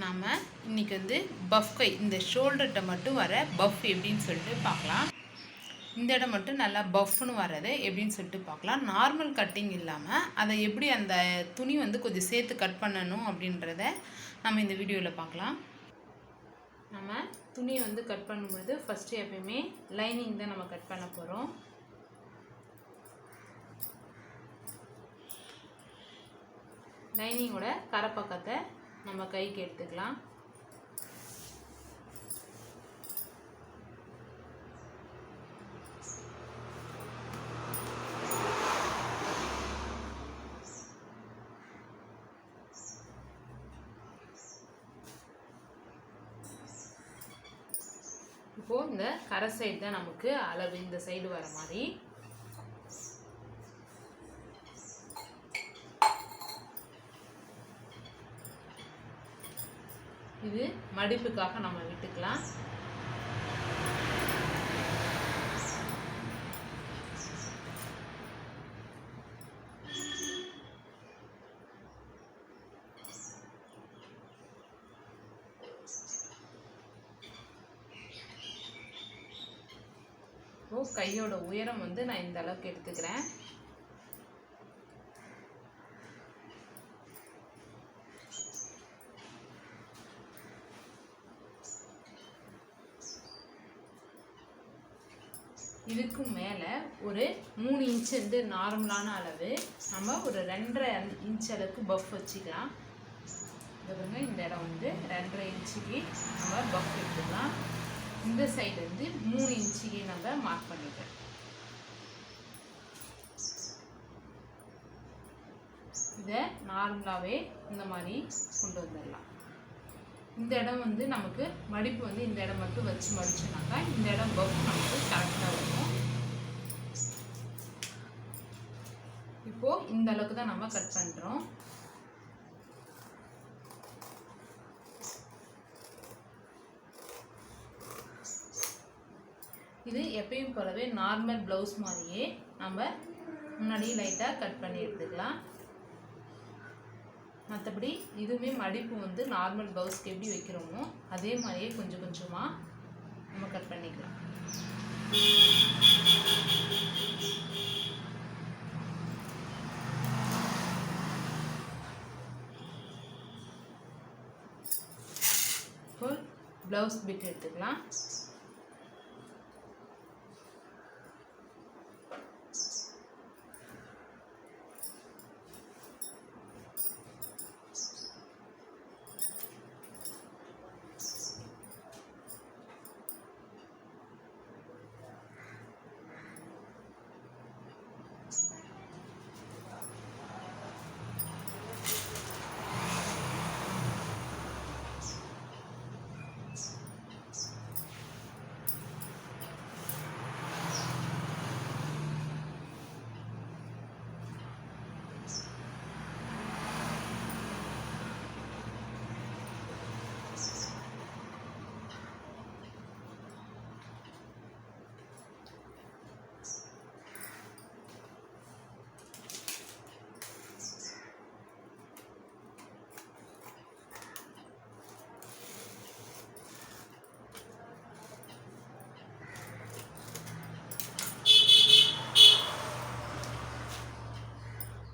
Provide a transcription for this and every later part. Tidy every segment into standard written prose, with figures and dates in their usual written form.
நாம் இன்றைக்கி வந்து பஃப் கை இந்த ஷோல்டர்கிட்ட மட்டும் வர பஃப் எப்படின்னு சொல்லிட்டு பார்க்கலாம். இந்த இடம் மட்டும் நல்லா பஃப்னு வர்றது எப்படின்னு சொல்லிட்டு பார்க்கலாம். நார்மல் கட்டிங் இல்லாமல் அதை எப்படி அந்த துணி வந்து கொஞ்சம் சேர்த்து கட் பண்ணணும் அப்படின்றத நம்ம இந்த வீடியோவில் பார்க்கலாம். நம்ம துணியை வந்து கட் பண்ணும்போது ஃபஸ்ட்டு எப்பயுமே லைனிங் தான் நம்ம கட் பண்ண போகிறோம். லைனிங்கோட கரை பக்கத்தை நம்ம கைக்கு எடுத்துக்கலாம். இப்போ இந்த கரை சைடு தான் நமக்கு அளவு இந்த சைடு வர மாதிரி. இது மடிப்புக்காக நம்ம விட்டுக்கலாம். கையோட உயரம் வந்து நான் இந்த அளவுக்கு எடுத்துக்கிறேன். இதுக்கு மேலே ஒரு 3 இன்ச்சு வந்து நார்மலான அளவு, நம்ம ஒரு 2.5 இன்ச் அளவுக்கு பஃப் வச்சுக்கலாம். இந்த இடம் வந்து 2.5 இன்ச்சுக்கு நம்ம பஃப் எடுத்துக்கலாம். இந்த சைடு வந்து 3 இன்ச்சுக்கு நம்ம மார்க் பண்ணிக்கலாம். இதை நார்மலாகவே இந்த மாதிரி கொண்டு வந்துடலாம். இந்த இடம் வந்து நமக்கு மடிப்பு வந்து இந்த இடம் மட்டும் வச்சு மடிச்சோம்னாக்கா இந்த இடம் பஃப் நமக்கு கரெக்டாக வரும். இப்போது இந்த அளவுக்கு தான் நம்ம கட் பண்ணுறோம். இது எப்பயும் போலவே நார்மல் ப்ளவுஸ் மாதிரியே நம்ம முன்னாடி லைட்டாக கட் பண்ணி எடுத்துக்கலாம். மற்றபடி இதுவுமே மடிப்பு வந்து நார்மல் ப்ளவுஸ்க்கு எப்படி வைக்கிறோமோ அதே மாதிரியே கொஞ்சம் கொஞ்சமாக நம்ம கட் பண்ணிக்கலாம். இப்போ ப்ளவுஸ் பிட் எடுத்துக்கலாம்.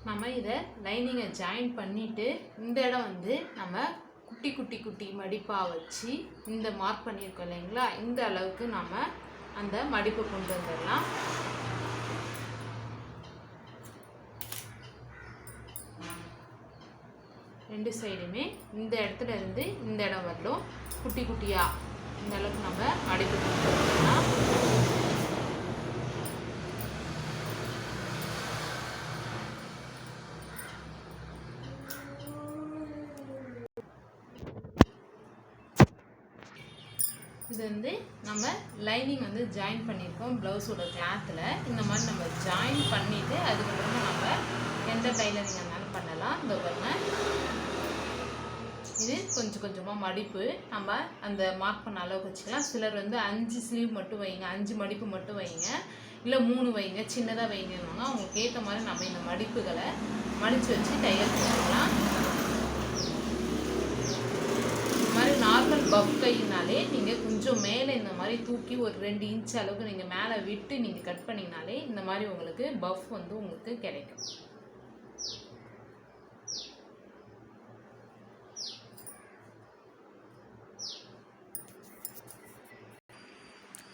நம்ம இதை லைனிங்கை ஜாயின் பண்ணிவிட்டு இந்த இடம் வந்து நம்ம குட்டி குட்டி குட்டி மடிப்பாக வச்சு இந்த மார்க் பண்ணியிருக்கோம் இல்லைங்களா, இந்த அளவுக்கு நம்ம அந்த மடிப்பை கொண்டு வந்துடலாம். ரெண்டு சைடுமே இந்த இடத்துல இருந்து இந்த இடம் வரலும் குட்டி குட்டியாக இந்த அளவுக்கு நம்ம மடிப்பு கொண்டு வந்துடலாம். இது வந்து நம்ம லைனிங் வந்து ஜாயின் பண்ணியிருக்கோம் ப்ளவுஸோட கிளாத்தில். இந்த மாதிரி நம்ம ஜாயின் பண்ணிவிட்டு அதுக்கப்புறமா நம்ம எந்த டைலரிங் இருந்தாலும் பண்ணலாம். இந்த பாருங்க, இது கொஞ்சம் கொஞ்சமாக மடிப்பு நம்ம அந்த மார்க் பண்ண அளவுக்கு வச்சுக்கலாம். சிலர் வந்து 5 ஸ்லீவ் மட்டும் வைங்க, 5 மடிப்பு மட்டும் வைங்க, இல்லை 3 வைங்க, சின்னதாக வைங்கன்னு அவங்களுக்கு ஏற்ற மாதிரி நம்ம இந்த மடிப்புகளை மடித்து வச்சு தையல் போட்டுக்கலாம். பஃப் கைனாலே நீங்கள் கொஞ்சம் மேலே இந்த மாதிரி தூக்கி ஒரு 2 இன்ச் அளவுக்கு நீங்கள் மேலே விட்டு நீங்கள் கட் பண்ணிங்கனாலே இந்த மாதிரி உங்களுக்கு பஃப் வந்து உங்களுக்கு கிடைக்கும்.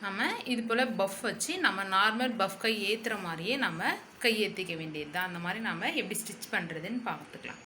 நம்ம இது போல் பஃப் வச்சு நம்ம நார்மல் பஃப் கை ஏற்றுற மாதிரியே நம்ம கை ஏற்றிக்க வேண்டியது தான். அந்த மாதிரி நம்ம எப்படி ஸ்டிச் பண்ணுறதுன்னு பார்த்துக்கலாம்.